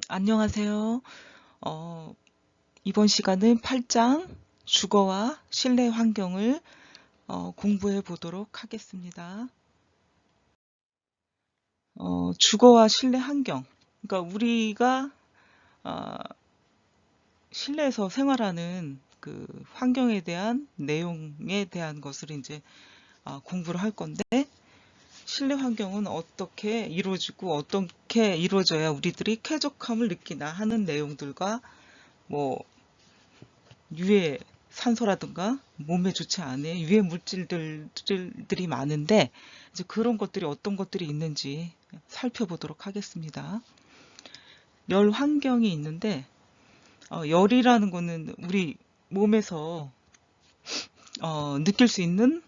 안녕하세요. 어, 이번 시간은 8장 주거와 실내 환경을 공부해 보도록 하겠습니다. 주거와 실내 환경. 그러니까 우리가 어, 실내에서 생활하는 그 환경에 대한 내용에 대한 것을 이제 공부를 할 건데, 실내 환경은 어떻게 이루어지고 어떻게 이루어져야 우리들이 쾌적함을 느끼나 하는 내용들과 뭐 유해 산소라든가 몸에 좋지 않은 유해 물질들이 많은데, 이제 그런 것들이 어떤 것들이 있는지 살펴보도록 하겠습니다. 열 환경이 있는데, 열이라는 거는 우리 몸에서 느낄 수 있는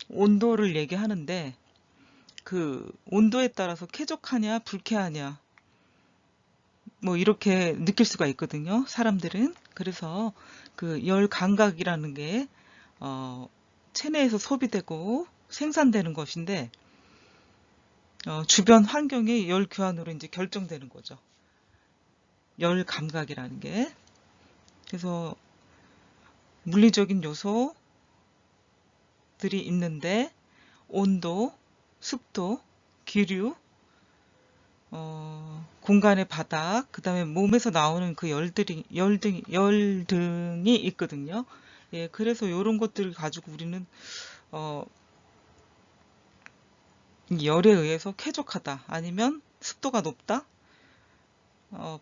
온도를 얘기하는데, 그 온도에 따라서 쾌적하냐 불쾌하냐 뭐 이렇게 느낄 수가 있거든요, 사람들은. 그래서 그 열 감각이라는 게 체내에서 소비되고 생산되는 것인데, 주변 환경의 열 교환으로 이제 결정되는 거죠. 열 감각이라는 게. 그래서 물리적인 요소들이 있는데, 온도, 습도, 기류, 공간의 바닥, 그 다음에 몸에서 나오는 그 열 등이 있거든요. 예, 그래서 이런 것들을 가지고 우리는 어, 이 열에 의해서 쾌적하다, 아니면 습도가 높다,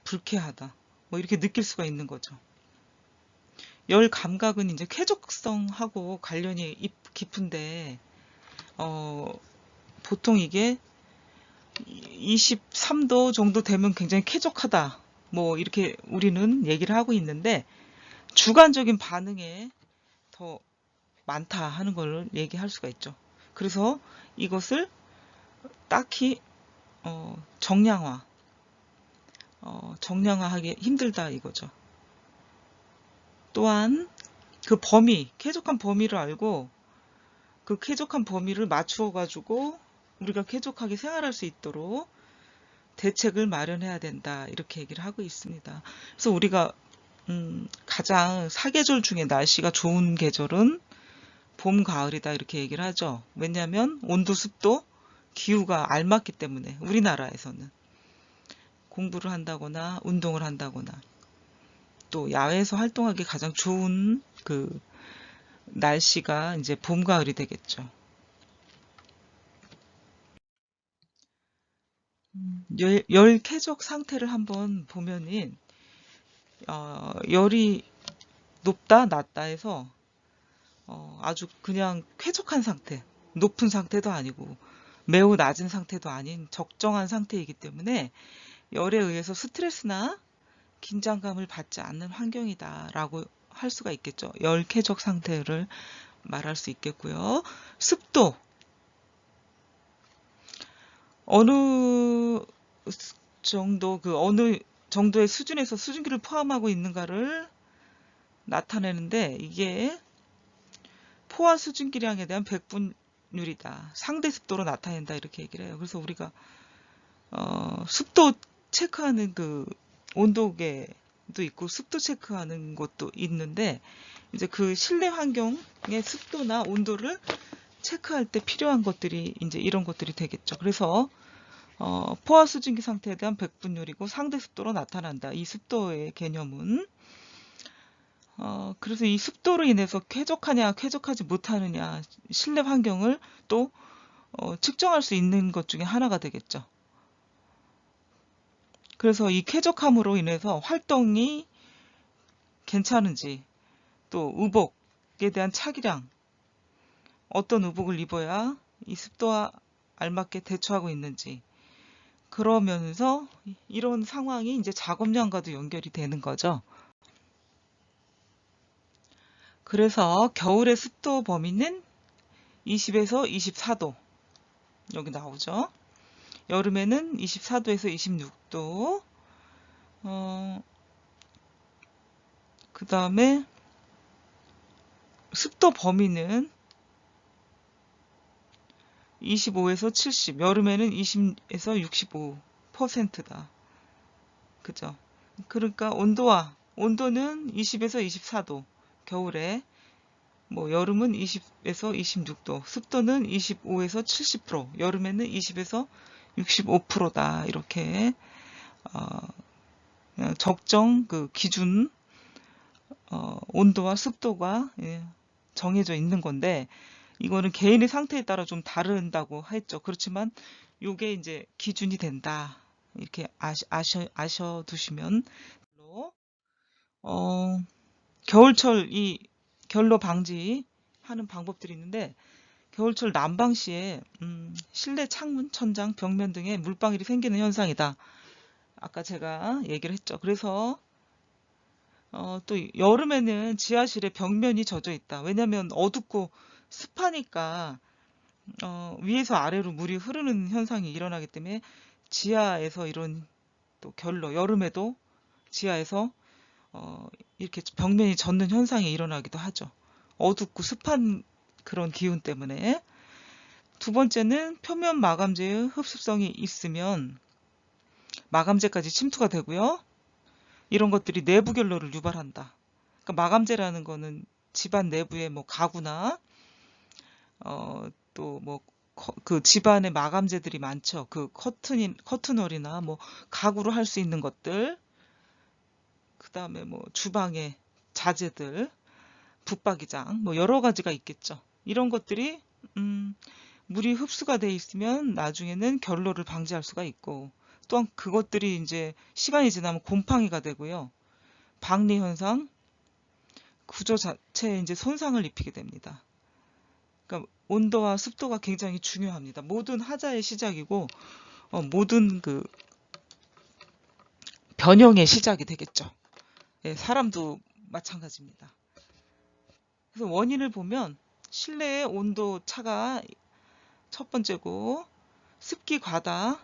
불쾌하다, 뭐 이렇게 느낄 수가 있는 거죠. 열 감각은 이제 쾌적성하고 관련이 깊은데, 어, 보통 이게 23도 정도 되면 굉장히 쾌적하다, 뭐 이렇게 우리는 얘기를 하고 있는데, 주관적인 반응에 더 많다 하는 걸 얘기할 수가 있죠. 그래서 이것을 딱히 정량화하기 힘들다 이거죠. 또한 그 범위, 쾌적한 범위를 알고 그 쾌적한 범위를 맞추어 가지고 우리가 쾌적하게 생활할 수 있도록 대책을 마련해야 된다, 이렇게 얘기를 하고 있습니다. 그래서 우리가 가장 사계절 중에 날씨가 좋은 계절은 봄, 가을이다, 이렇게 얘기를 하죠. 왜냐하면 온도, 습도, 기후가 알맞기 때문에. 우리나라에서는 공부를 한다거나 운동을 한다거나 또 야외에서 활동하기 가장 좋은 그 날씨가 이제 봄, 가을이 되겠죠. 열 쾌적 상태를 한번 보면은 열이 높다 낮다 해서 아주 그냥 쾌적한 상태, 높은 상태도 아니고 매우 낮은 상태도 아닌 적정한 상태이기 때문에 열에 의해서 스트레스나 긴장감을 받지 않는 환경이다라고 할 수가 있겠죠. 열 쾌적 상태를 말할 수 있겠고요. 습도, 어느 어느 정도의 수준에서 수증기를 포함하고 있는가를 나타내는데, 이게 포화 수증기량에 대한 백분율이다, 상대 습도로 나타낸다, 이렇게 얘기를 해요. 그래서 우리가 습도 체크하는 그 온도계도 있고 습도 체크하는 것도 있는데, 이제 그 실내 환경의 습도나 온도를 체크할 때 필요한 것들이 이제 이런 것들이 되겠죠. 그래서 포화 수증기 상태에 대한 백분율이고 상대 습도로 나타난다, 이 습도의 개념은. 그래서 이 습도로 인해서 쾌적하냐 쾌적하지 못하느냐, 실내 환경을 또 측정할 수 있는 것 중에 하나가 되겠죠. 그래서 이 쾌적함으로 인해서 활동이 괜찮은지, 또 의복에 대한 차기량, 어떤 의복을 입어야 이 습도와 알맞게 대처하고 있는지, 그러면서 이런 상황이 이제 작업량과도 연결이 되는 거죠. 그래서 겨울의 습도 범위는 20에서 24도, 여기 나오죠. 여름에는 24도에서 26도, 그 다음에 습도 범위는 25에서 70, 여름에는 20에서 65%다. 그죠? 그러니까 온도는 20에서 24도, 겨울에 뭐 여름은 20에서 26도, 습도는 25에서 70%, 여름에는 20에서 65%다. 이렇게 그냥 적정 그 기준 온도와 습도가 정해져 있는 건데, 이거는 개인의 상태에 따라 좀 다른다고 했죠. 그렇지만 요게 이제 기준이 된다. 이렇게 아셔 두시면. 어, 겨울철 이 결로 방지하는 방법들이 있는데, 겨울철 난방시에 실내 창문, 천장, 벽면 등에 물방울이 생기는 현상이다. 아까 제가 얘기를 했죠. 그래서 또 여름에는 지하실에 벽면이 젖어 있다. 왜냐면 어둡고 습하니까 위에서 아래로 물이 흐르는 현상이 일어나기 때문에 지하에서 이런 또 결로 여름에도 지하에서 이렇게 벽면이 젖는 현상이 일어나기도 하죠. 어둡고 습한 그런 기운 때문에. 두 번째는 표면 마감재의 흡습성이 있으면 마감재까지 침투가 되고요. 이런 것들이 내부 결로를 유발한다. 그러니까 마감재라는 거는 집안 내부에 뭐 가구나 또 뭐 그 집안에 마감재들이 많죠. 그 커튼홀이나 뭐 가구로 할 수 있는 것들, 그 다음에 뭐 주방에 자재들, 붙박이장, 뭐 여러 가지가 있겠죠. 이런 것들이 물이 흡수가 돼 있으면 나중에는 결로를 방지할 수가 있고, 또한 그것들이 이제 시간이 지나면 곰팡이가 되고요. 박리 현상, 구조 자체에 이제 손상을 입히게 됩니다. 그러니까 온도와 습도가 굉장히 중요합니다. 모든 하자의 시작이고 모든 그 변형의 시작이 되겠죠. 예, 사람도 마찬가지입니다. 그래서 원인을 보면 실내의 온도 차가 첫 번째고, 습기 과다.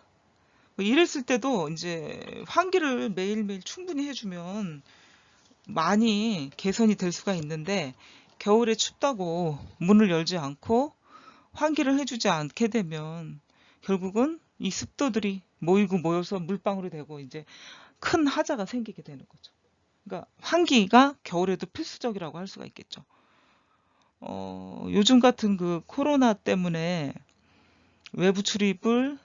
뭐 이랬을 때도 이제 환기를 매일매일 충분히 해주면 많이 개선이 될 수가 있는데, 겨울에 춥다고 문을 열지 않고 환기를 해주지 않게 되면 결국은 이 습도들이 모이고 모여서 물방울이 되고 이제 큰 하자가 생기게 되는 거죠. 그러니까 환기가 겨울에도 필수적이라고 할 수가 있겠죠. 요즘 같은 그 코로나 때문에 외부 출입을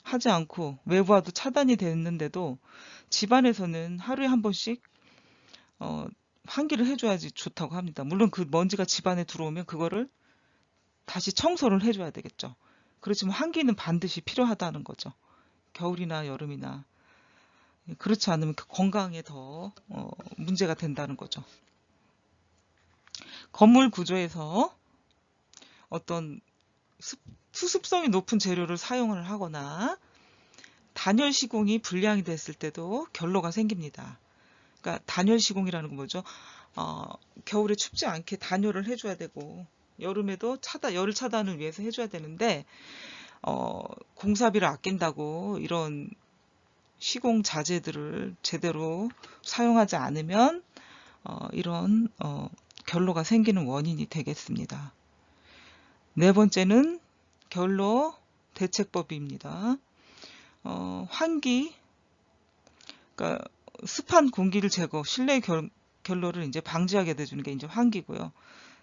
하지 않고 외부와도 차단이 됐는데도 집안에서는 하루에 한 번씩 환기를 해줘야지 좋다고 합니다. 물론 그 먼지가 집안에 들어오면 그거를 다시 청소를 해줘야 되겠죠. 그렇지만 환기는 반드시 필요하다는 거죠. 겨울이나 여름이나. 그렇지 않으면 건강에 더 문제가 된다는 거죠. 건물 구조에서 어떤 수습성이 높은 재료를 사용을 하거나 단열 시공이 불량이 됐을 때도 결로가 생깁니다. 그러니까 단열 시공이라는 건 뭐죠? 겨울에 춥지 않게 단열을 해줘야 되고, 여름에도 열을 차단을 위해서 해줘야 되는데 공사비를 아낀다고 이런 시공 자재들을 제대로 사용하지 않으면 이런 결로가 생기는 원인이 되겠습니다. 네 번째는 결로 대책법입니다. 환기, 그러니까 습한 공기를 제거, 실내 결로를 이제 방지하게 해주는 게 이제 환기고요.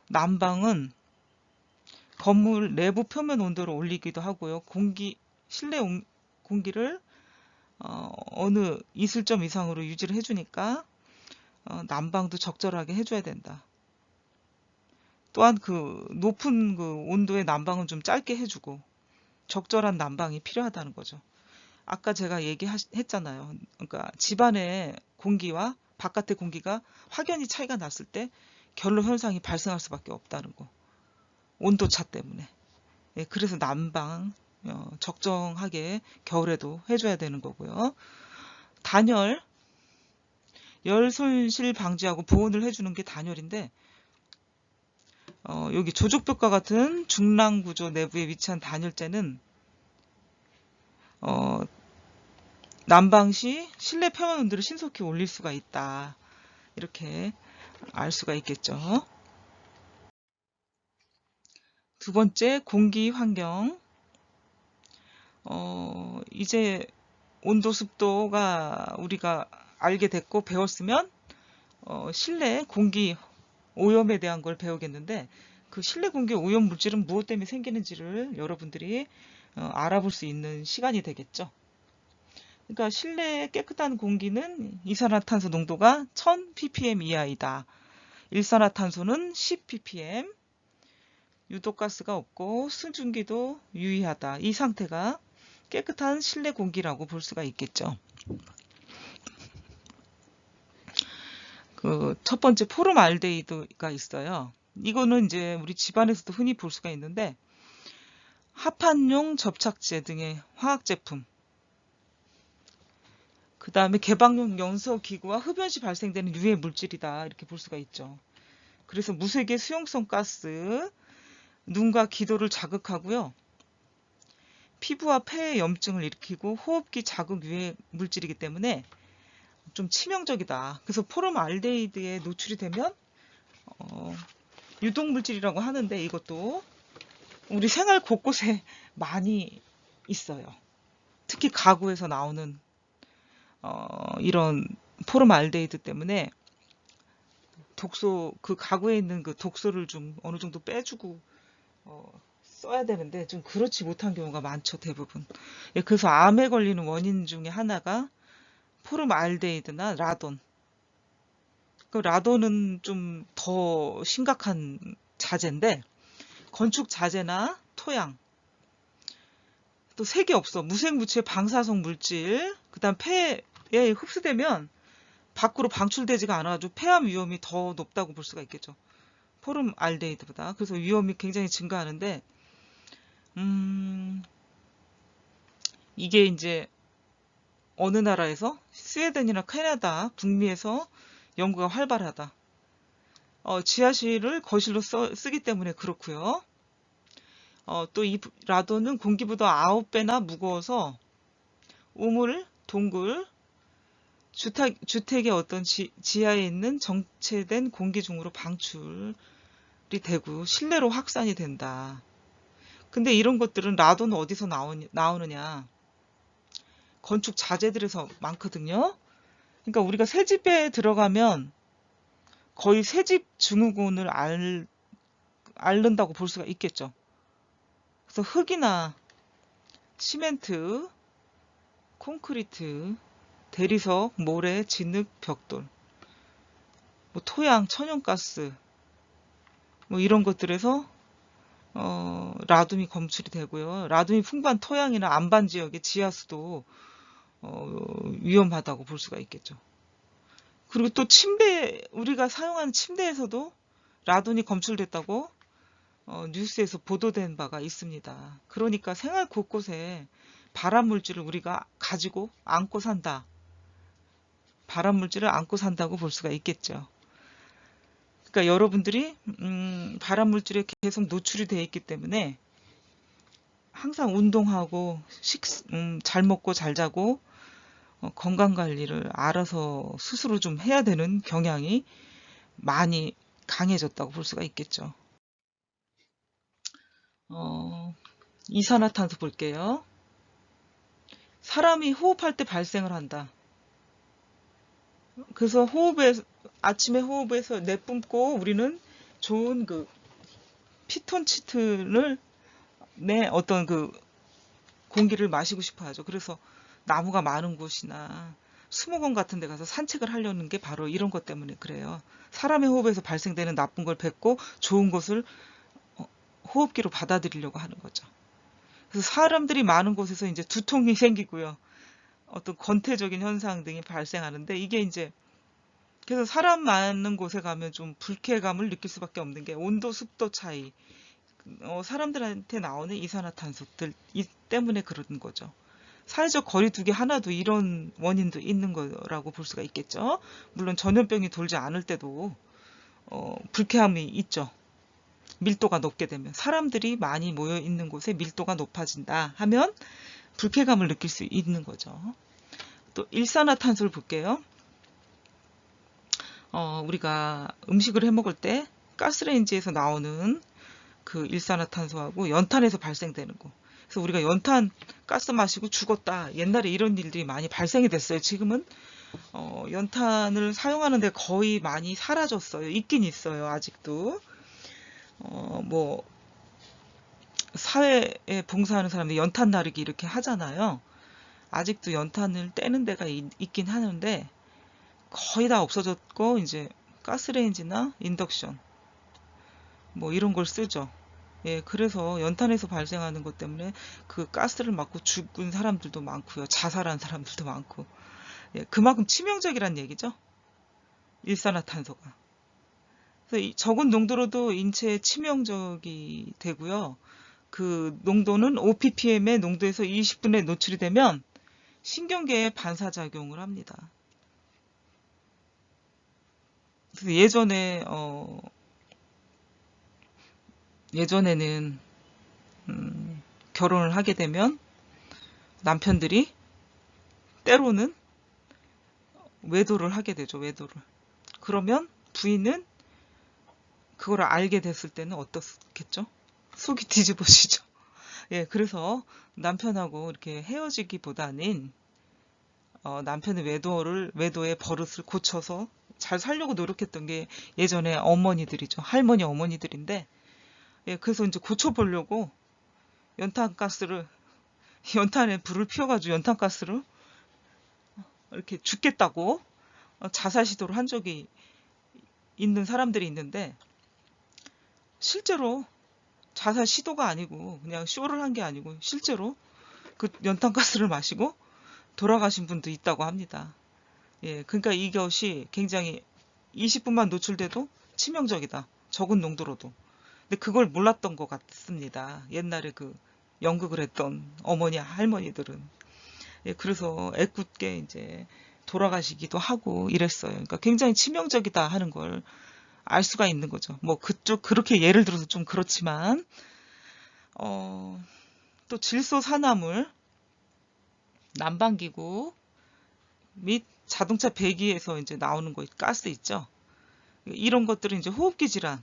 난방은 건물 내부 표면 온도를 올리기도 하고요. 실내 공기를 어느 이슬점 이상으로 유지를 해주니까 난방도 적절하게 해줘야 된다. 또한 그 높은 그 온도의 난방은 좀 짧게 해주고 적절한 난방이 필요하다는 거죠. 아까 제가 얘기했잖아요. 그러니까 집안의 공기와 바깥의 공기가 확연히 차이가 났을 때 결로 현상이 발생할 수밖에 없다는 거. 온도차 때문에. 예, 그래서 난방 적정하게 겨울에도 해줘야 되는 거고요. 단열, 열 손실 방지하고 보온을 해주는 게 단열인데, 여기 조족벽과 같은 중랑 구조 내부에 위치한 단열재는 난방 시 실내 표면 온도를 신속히 올릴 수가 있다. 이렇게 알 수가 있겠죠. 두 번째, 공기 환경. 이제 온도 습도가 우리가 알게 됐고 배웠으면 실내 공기 오염에 대한 걸 배우겠는데, 그 실내 공기 오염 물질은 무엇 때문에 생기는지를 여러분들이 알아볼 수 있는 시간이 되겠죠. 그러니까 실내 깨끗한 공기는 이산화탄소 농도가 1000ppm 이하이다. 일산화탄소는 10ppm, 유독가스가 없고 수증기도 유의하다. 이 상태가 깨끗한 실내 공기라고 볼 수가 있겠죠. 그 첫 번째 포름알데히드가 있어요. 이거는 이제 우리 집안에서도 흔히 볼 수가 있는데, 합판용 접착제 등의 화학제품, 그 다음에 개방용 연소기구와 흡연 시 발생되는 유해 물질이다, 이렇게 볼 수가 있죠. 그래서 무색의 수용성 가스, 눈과 기도를 자극하고요. 피부와 폐의 염증을 일으키고 호흡기 자극 유해 물질이기 때문에 좀 치명적이다. 그래서 포름알데히드에 노출이 되면 유독물질이라고 하는데, 이것도 우리 생활 곳곳에 많이 있어요. 특히 가구에서 나오는 이런 포름알데히드 때문에 독소, 그 가구에 있는 그 독소를 좀 어느 정도 빼주고 써야 되는데 좀 그렇지 못한 경우가 많죠, 대부분. 예, 그래서 암에 걸리는 원인 중에 하나가 포름알데히드나 라돈. 그 라돈은 좀 더 심각한 자재인데, 건축 자재나 토양, 또 색이 없어 무색무취의 방사성 물질, 그다음 폐에 흡수되면 밖으로 방출되지가 않아가지고 폐암 위험이 더 높다고 볼 수가 있겠죠. 포름알데히드보다. 그래서 위험이 굉장히 증가하는데, 이게 이제 어느 나라에서 스웨덴이나 캐나다, 북미에서 연구가 활발하다. 지하실을 거실로 쓰기 때문에 그렇고요. 또 이 라돈은 공기보다 9배나 무거워서 우물, 동굴, 주택의 어떤 지하에 있는 정체된 공기 중으로 방출이 되고 실내로 확산이 된다. 근데 이런 것들은 라돈 어디서 나오느냐? 건축 자재들에서 많거든요. 그러니까 우리가 새 집에 들어가면 거의 새 집 증후군을 앓는다고 볼 수가 있겠죠. 그래서 흙이나 시멘트, 콘크리트, 대리석, 모래, 진흙, 벽돌, 뭐 토양, 천연가스, 뭐 이런 것들에서 라듐이 검출이 되고요. 라듐이 풍부한 토양이나 안반 지역의 지하수도 위험하다고 볼 수가 있겠죠. 그리고 또 침대, 우리가 사용하는 침대에서도 라듐이 검출됐다고 뉴스에서 보도된 바가 있습니다. 그러니까 생활 곳곳에 발암물질을 우리가 가지고 안고 산다. 발암물질을 안고 산다고 볼 수가 있겠죠. 그러니까 여러분들이 발암물질에 계속 노출이 되어 있기 때문에 항상 운동하고 잘 먹고 잘 자고 건강관리를 알아서 스스로 좀 해야 되는 경향이 많이 강해졌다고 볼 수가 있겠죠. 이산화탄소 볼게요. 사람이 호흡할 때 발생을 한다. 그래서 아침에 호흡에서 내뿜고 우리는 좋은 그 피톤치드를 내 어떤 그 공기를 마시고 싶어 하죠. 그래서 나무가 많은 곳이나 수목원 같은 데 가서 산책을 하려는 게 바로 이런 것 때문에 그래요. 사람의 호흡에서 발생되는 나쁜 걸 뱉고 좋은 것을 호흡기로 받아들이려고 하는 거죠. 그래서 사람들이 많은 곳에서 이제 두통이 생기고요. 어떤 권태적인 현상 등이 발생하는데, 이게 이제 그래서 사람 많은 곳에 가면 좀 불쾌감을 느낄 수밖에 없는 게 온도, 습도 차이, 사람들한테 나오는 이산화탄소들 때문에 그런 거죠. 사회적 거리두기 하나도 이런 원인도 있는 거라고 볼 수가 있겠죠. 물론 전염병이 돌지 않을 때도 불쾌함이 있죠. 밀도가 높게 되면 사람들이 많이 모여 있는 곳에 밀도가 높아진다 하면 불쾌감을 느낄 수 있는 거죠. 또 일산화탄소를 볼게요. 우리가 음식을 해 먹을 때 가스레인지에서 나오는 그 일산화탄소하고 연탄에서 발생되는 거, 그래서 우리가 연탄 가스 마시고 죽었다. 옛날에 이런 일들이 많이 발생이 됐어요. 지금은 연탄을 사용하는데 거의 많이 사라졌어요. 있긴 있어요. 아직도. 뭐 사회에 봉사하는 사람들이 연탄 나르기 이렇게 하잖아요. 아직도 연탄을 떼는 데가 있긴 하는데 거의 다 없어졌고 이제 가스레인지나 인덕션 뭐 이런 걸 쓰죠. 예, 그래서 연탄에서 발생하는 것 때문에 그 가스를 맞고 죽은 사람들도 많고요. 자살한 사람들도 많고. 예, 그만큼 치명적이란 얘기죠. 일산화탄소가. 그래서 이 적은 농도로도 인체에 치명적이 되고요. 그 농도는 5ppm의 농도에서 20분에 노출이 되면 신경계에 반사작용을 합니다. 그래서 예전에는 결혼을 하게 되면 남편들이 때로는 외도를 하게 되죠. 외도를. 그러면 부인은 그걸 알게 됐을 때는 어떻겠죠? 속이 뒤집어지죠. 예, 그래서 남편하고 이렇게 헤어지기보다는 남편의 외도의 버릇을 고쳐서 잘 살려고 노력했던 게 예전에 어머니들이죠. 할머니 어머니들인데, 예, 그래서 이제 고쳐보려고 연탄에 불을 피워가지고 연탄가스를 이렇게 죽겠다고 자살 시도를 한 적이 있는 사람들이 있는데, 실제로 자살 시도가 아니고 그냥 쇼를 한 게 아니고 실제로 그 연탄가스를 마시고 돌아가신 분도 있다고 합니다. 예, 그러니까 이것이 굉장히 20분만 노출돼도 치명적이다. 적은 농도로도. 근데 그걸 몰랐던 것 같습니다. 옛날에 그 연극을 했던 어머니, 할머니들은. 예, 그래서 애꿎게 이제 돌아가시기도 하고 이랬어요. 그러니까 굉장히 치명적이다 하는 걸 알 수가 있는 거죠. 뭐 그렇게 예를 들어서 좀 그렇지만, 또 질소산화물, 난방기구 및 자동차 배기에서 이제 나오는 거, 가스 있죠. 이런 것들은 이제 호흡기 질환,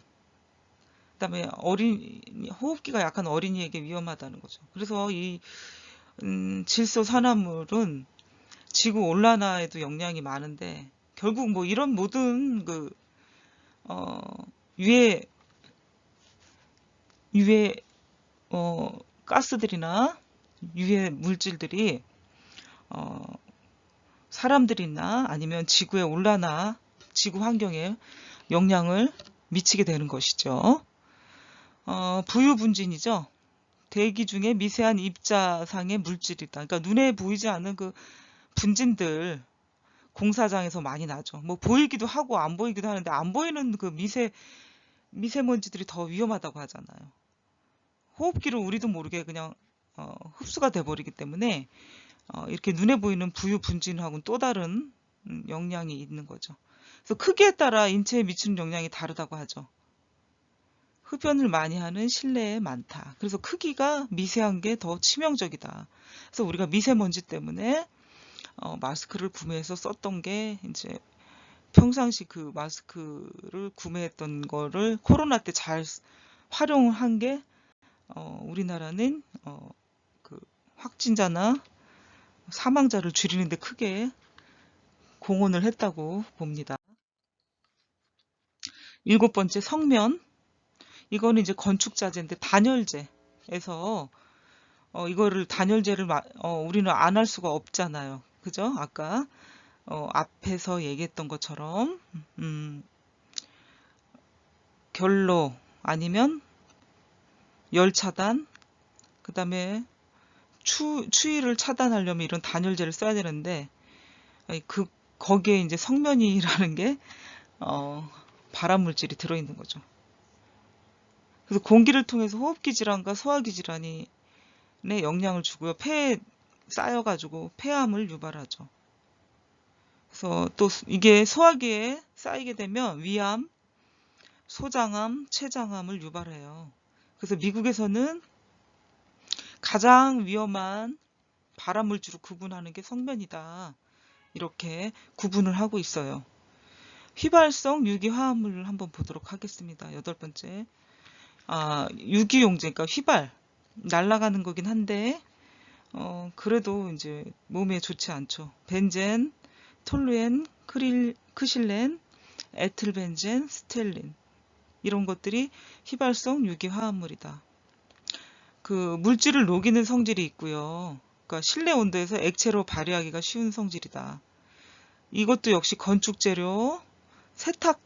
그다음에 호흡기가 약한 어린이에게 위험하다는 거죠. 그래서 이 질소산화물은 지구 온난화에도 영향이 많은데 결국 뭐 이런 모든 그 유해 가스들이나 유해 물질들이 사람들이나 아니면 지구의 온난화, 지구 환경에 영향을 미치게 되는 것이죠. 부유분진이죠. 대기 중에 미세한 입자상의 물질이다. 그러니까 눈에 보이지 않는 그 분진들 공사장에서 많이 나죠. 뭐 보이기도 하고 안 보이기도 하는데 안 보이는 그 미세먼지들이 더 위험하다고 하잖아요. 호흡기로 우리도 모르게 그냥 흡수가 돼버리기 때문에 이렇게 눈에 보이는 부유 분진하고는 또 다른 영향이 있는 거죠. 그래서 크기에 따라 인체에 미치는 영향이 다르다고 하죠. 흡연을 많이 하는 실내에 많다. 그래서 크기가 미세한 게 더 치명적이다. 그래서 우리가 미세먼지 때문에 마스크를 구매해서 썼던 게 이제 평상시 그 마스크를 구매했던 거를 코로나 때 잘 활용한 게 우리나라는 그 확진자나 사망자를 줄이는데 크게 공헌을 했다고 봅니다. 7번째, 성면. 이거는 이제 건축자재인데 단열재에서 이거를 단열재를 우리는 안 할 수가 없잖아요. 그죠? 아까 앞에서 얘기했던 것처럼 결로 아니면 열차단, 그 다음에 추위를 차단하려면 이런 단열재를 써야 되는데 거기에 이제 성면이라는 게 발암 물질이 들어있는 거죠. 그래서 공기를 통해서 호흡기 질환과 소화기 질환에 영향을 주고요. 폐에 쌓여가지고 폐암을 유발하죠. 그래서 또 이게 소화기에 쌓이게 되면 위암, 소장암, 췌장암을 유발해요. 그래서 미국에서는 가장 위험한 발암물질로 구분하는 게 성면이다. 이렇게 구분을 하고 있어요. 휘발성 유기화합물을 한번 보도록 하겠습니다. 8번째. 유기용제, 그러니까 휘발. 날아가는 거긴 한데 그래도 이제 몸에 좋지 않죠. 벤젠, 톨루엔, 크실렌, 에틸벤젠, 스텔린 이런 것들이 휘발성 유기화합물이다. 그 물질을 녹이는 성질이 있고요. 그러니까 실내 온도에서 액체로 발휘하기가 쉬운 성질이다. 이것도 역시 건축 재료, 세탁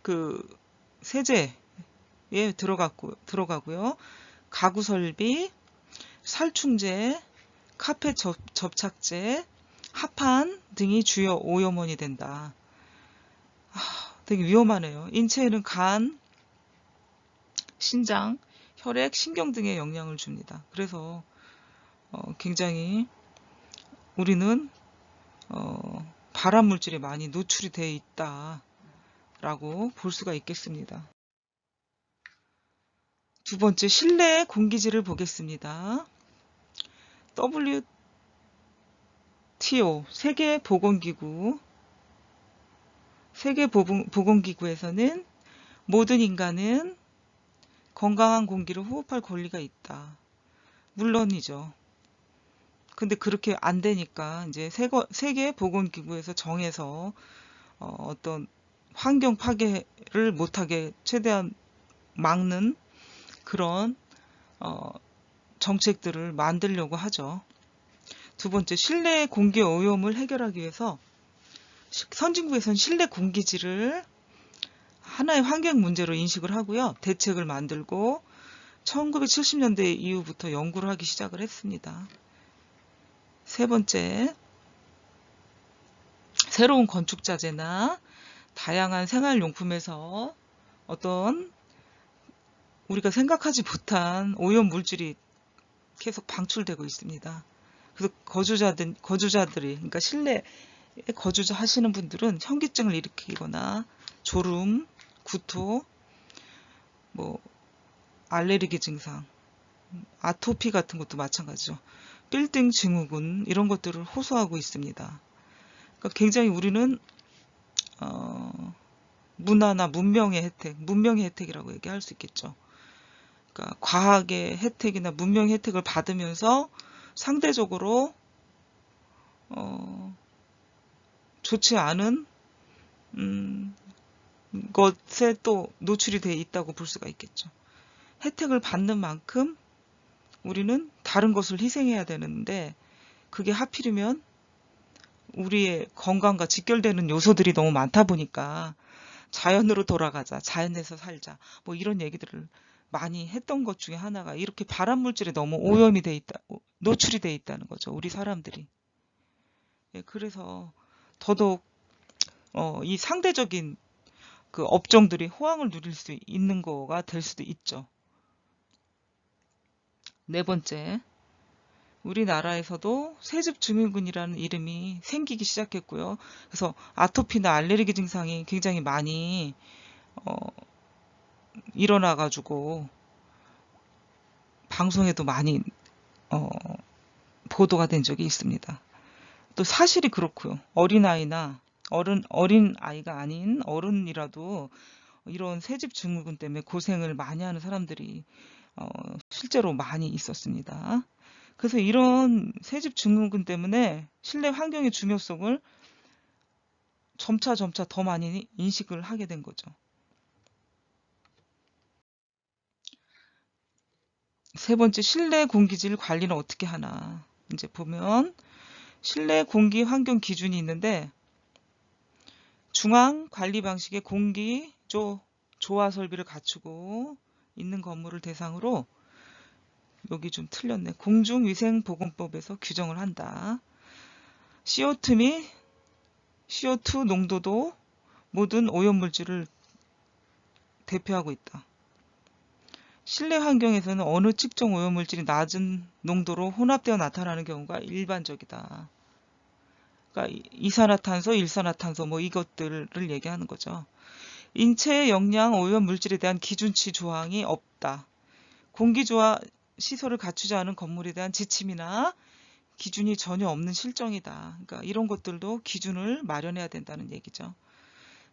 그 세제에 들어가고요. 가구 설비, 살충제, 카펫 접착제, 합판 등이 주요 오염원이 된다. 되게 위험하네요. 인체에는 간, 신장, 혈액, 신경 등에 영향을 줍니다. 그래서 굉장히 우리는 발암 물질에 많이 노출이 되어 있다라고 볼 수가 있겠습니다. 두 번째, 실내 공기질을 보겠습니다. WTO 세계보건기구에서는 모든 인간은 건강한 공기를 호흡할 권리가 있다. 물론이죠. 근데 그렇게 안 되니까 이제 세계보건기구에서 정해서 어떤 환경 파괴를 못하게 최대한 막는 그런 정책들을 만들려고 하죠. 두 번째, 실내 공기 오염을 해결하기 위해서 선진국에서는 실내 공기질을 하나의 환경 문제로 인식을 하고요. 대책을 만들고 1970년대 이후부터 연구를 하기 시작을 했습니다. 세 번째, 새로운 건축자재나 다양한 생활용품에서 어떤 우리가 생각하지 못한 오염 물질이 계속 방출되고 있습니다. 그래서 거주자들이, 그러니까 실내에 거주하시는 분들은 현기증을 일으키거나 졸음, 구토, 알레르기 증상, 아토피 같은 것도 마찬가지죠. 빌딩 증후군 이런 것들을 호소하고 있습니다. 그러니까 굉장히 우리는 문화나 문명의 혜택이라고 얘기할 수 있겠죠. 그러니까 과학의 혜택이나 문명의 혜택을 받으면서 상대적으로 좋지 않은 것에 또 노출이 되어 있다고 볼 수가 있겠죠. 혜택을 받는 만큼 우리는 다른 것을 희생해야 되는데 그게 하필이면 우리의 건강과 직결되는 요소들이 너무 많다 보니까 자연으로 돌아가자, 자연에서 살자, 이런 얘기들을 많이 했던 것 중에 하나가 이렇게 발암물질에 너무 오염이 돼 있다, 노출이 돼 있다는 거죠. 우리 사람들이. 그래서 더더욱 이 상대적인 그 업종들이 호황을 누릴 수 있는 거가 될 수도 있죠. 네 번째, 우리나라에서도 세습증후군이라는 이름이 생기기 시작했고요. 그래서 아토피나 알레르기 증상이 굉장히 많이 일어나가지고 방송에도 많이 보도가 된 적이 있습니다. 또 사실이 그렇고요. 어린아이나 어린아이가 아닌 어른이라도 이런 세습증후군 때문에 고생을 많이 하는 사람들이 실제로 많이 있었습니다. 그래서 이런 세습증후군 때문에 실내 환경의 중요성을 점차 더 많이 인식을 하게 된 거죠. 세 번째, 실내 공기질 관리는 어떻게 하나. 이제 보면 실내 공기 환경 기준이 있는데 중앙 관리 방식의 공기조 조화 설비를 갖추고 있는 건물을 대상으로 여기 좀 틀렸네. 공중위생보건법에서 규정을 한다. CO2 및 CO2 농도도 모든 오염물질을 대표하고 있다. 실내 환경에서는 어느 특정 오염물질이 낮은 농도로 혼합되어 나타나는 경우가 일반적이다. 그러니까 이산화탄소, 일산화탄소 이것들을 얘기하는 거죠. 인체에 영양 오염물질에 대한 기준치 조항이 없다. 공기조화 시설을 갖추지 않은 건물에 대한 지침이나 기준이 전혀 없는 실정이다. 그러니까 이런 것들도 기준을 마련해야 된다는 얘기죠.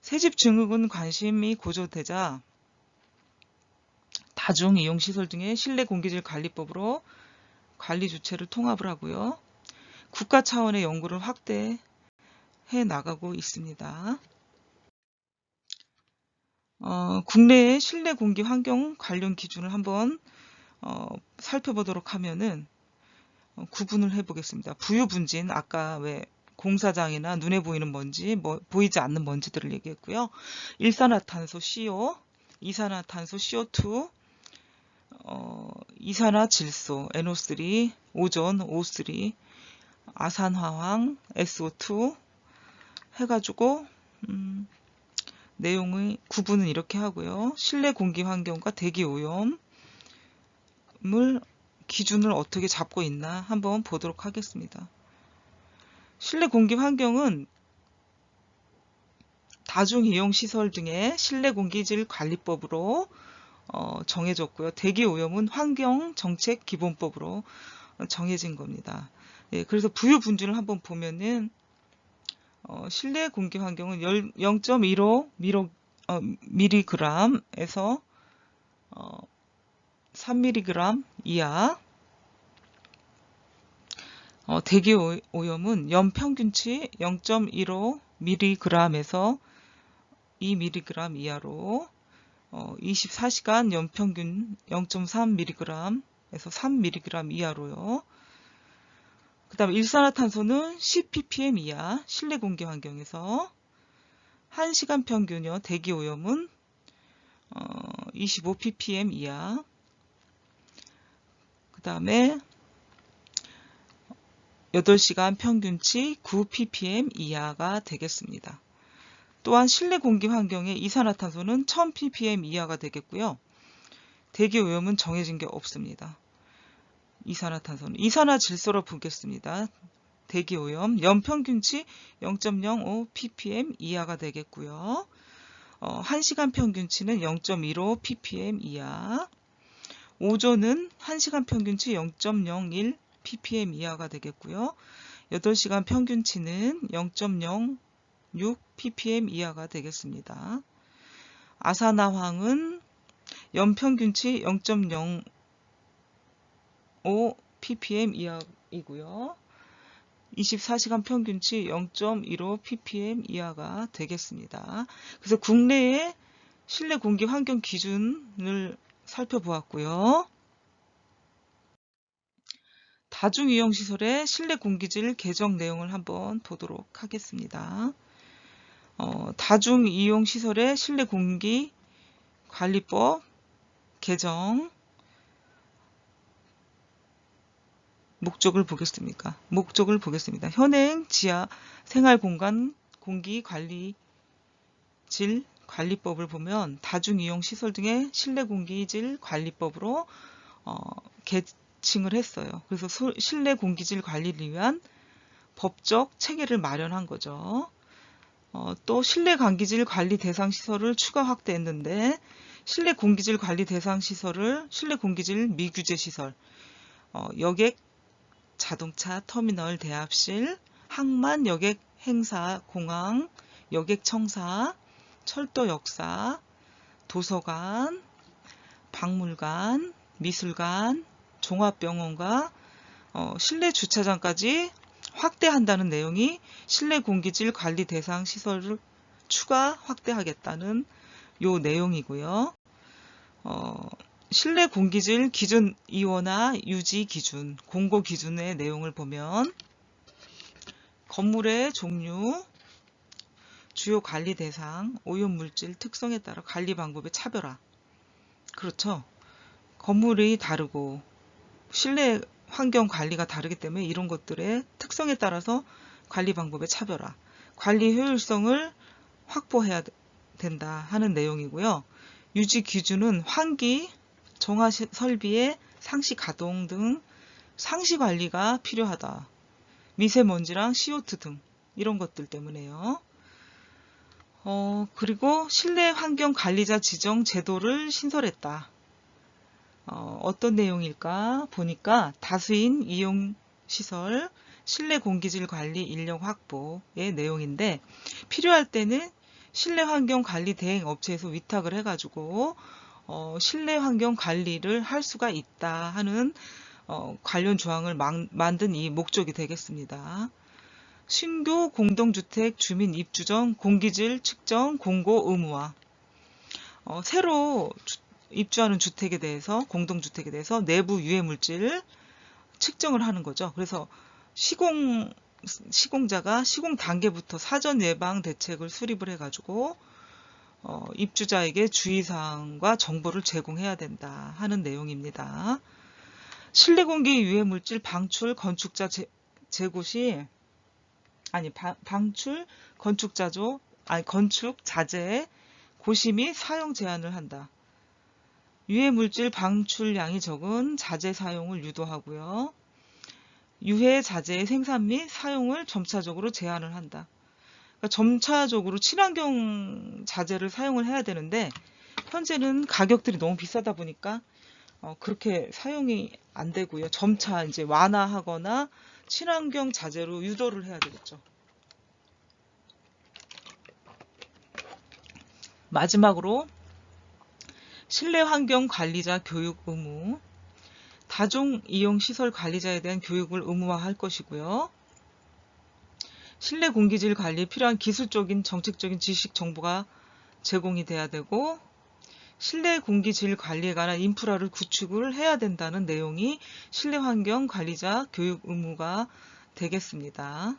세습증후군 관심이 고조되자 다중이용시설 등의 실내 공기질 관리법으로 관리 주체를 통합을 하고요. 국가 차원의 연구를 확대해 나가고 있습니다. 국내의 실내 공기 환경 관련 기준을 한번 살펴보도록 하면은 구분을 해보겠습니다. 부유분진, 아까 왜 공사장이나 눈에 보이는 먼지, 보이지 않는 먼지들을 얘기했고요. 일산화탄소 CO, 이산화탄소 CO2, 이산화질소 NO3, 오존 O3, 아산화황 SO2 해가지고 내용의 구분은 이렇게 하고요. 실내 공기 환경과 대기 오염을 기준을 어떻게 잡고 있나 한번 보도록 하겠습니다. 실내 공기 환경은 다중이용시설 등의 실내 공기질 관리법으로 정해졌고요. 대기 오염은 환경정책기본법으로 정해진 겁니다. 예, 그래서 부유분준을 한번 보면은 실내 공기 환경은 0.15 mg에서 3mg 이하, 대기 오염은 연평균치 0.15 mg에서 2mg 이하로 24시간 연평균 0.3mg에서 3mg 이하로요. 그 다음에 일산화탄소는 10ppm 이하 실내 공기 환경에서 1시간 평균요. 대기 오염은 25ppm 이하. 그 다음에 8시간 평균치 9ppm 이하가 되겠습니다. 또한 실내 공기 환경의 이산화탄소는 1000ppm 이하가 되겠고요. 대기 오염은 정해진 게 없습니다. 이산화탄소는 이산화질소로 보겠습니다. 대기 오염 연평균치 0.05 ppm 이하가 되겠고요. 1시간 평균치는 0.15 ppm 이하. 오존은 1시간 평균치 0.01 ppm 이하가 되겠고요. 8시간 평균치는 0.06 ppm 이하가 되겠습니다. 아산화황은 연평균치 0.05 ppm 이하이고요. 24시간 평균치 0.15 ppm 이하가 되겠습니다. 그래서 국내의 실내 공기 환경 기준을 살펴보았고요. 다중이용시설의 실내 공기질 개정 내용을 한번 보도록 하겠습니다. 다중이용시설의 실내 공기 관리법 개정 목적을 보겠습니다. 현행 지하 생활공간 공기관리질 관리법을 보면 다중이용시설 등의 실내 공기질 관리법으로 개칭을 했어요. 그래서 실내 공기질 관리를 위한 법적 체계를 마련한 거죠. 또 실내 공기질 관리 대상 시설을 추가 확대했는데 실내 공기질 관리 대상 시설을 실내 공기질 미규제 시설, 여객, 자동차 터미널 대합실, 항만, 여객 행사, 공항, 여객 청사, 철도 역사, 도서관, 박물관, 미술관, 종합병원과 실내 주차장까지 확대한다는 내용이 실내 공기질 관리 대상 시설을 추가 확대하겠다는 요 내용이고요. 실내 공기질 기준 이원화 유지 기준, 공고 기준의 내용을 보면 건물의 종류, 주요 관리 대상, 오염물질 특성에 따라 관리 방법의 차별화. 그렇죠. 건물이 다르고 실내 환경 관리가 다르기 때문에 이런 것들의 특성에 따라서 관리 방법의 차별화, 관리 효율성을 확보해야 된다 하는 내용이고요. 유지 기준은 환기, 정화 설비의 상시 가동 등 상시 관리가 필요하다. 미세먼지랑 CO2 등 이런 것들 때문에요. 그리고 실내 환경 관리자 지정 제도를 신설했다. 어떤 내용일까 보니까 다수인 이용시설, 실내 공기질 관리 인력 확보의 내용인데 필요할 때는 실내 환경 관리 대행 업체에서 위탁을 해가지고 실내 환경 관리를 할 수가 있다 하는 관련 조항을 만든 이 목적이 되겠습니다. 신규 공동주택 주민 입주 전 공기질 측정 공고 의무화. 새로 입주하는 주택에 대해서, 공동주택에 대해서 내부 유해 물질 측정을 하는 거죠. 그래서 시공자가 시공 단계부터 사전 예방 대책을 수립을 해가지고 입주자에게 주의사항과 정보를 제공해야 된다 하는 내용입니다. 실내 공기 유해 물질 방출 건축자 재고 시 방출 건축 자재의 고시 및 사용 제한을 한다. 유해 물질 방출량이 적은 자재 사용을 유도하고요. 유해 자재의 생산 및 사용을 점차적으로 제한을 한다. 그러니까 점차적으로 친환경 자재를 사용을 해야 되는데 현재는 가격들이 너무 비싸다 보니까 그렇게 사용이 안 되고요. 점차 이제 완화하거나 친환경 자재로 유도를 해야 되겠죠. 마지막으로 실내 환경 관리자 교육 의무. 다중 이용 시설 관리자에 대한 교육을 의무화할 것이고요. 실내 공기질 관리에 필요한 기술적인 정책적인 지식 정보가 제공이 돼야 되고 실내 공기질 관리에 관한 인프라를 구축을 해야 된다는 내용이 실내 환경 관리자 교육 의무가 되겠습니다.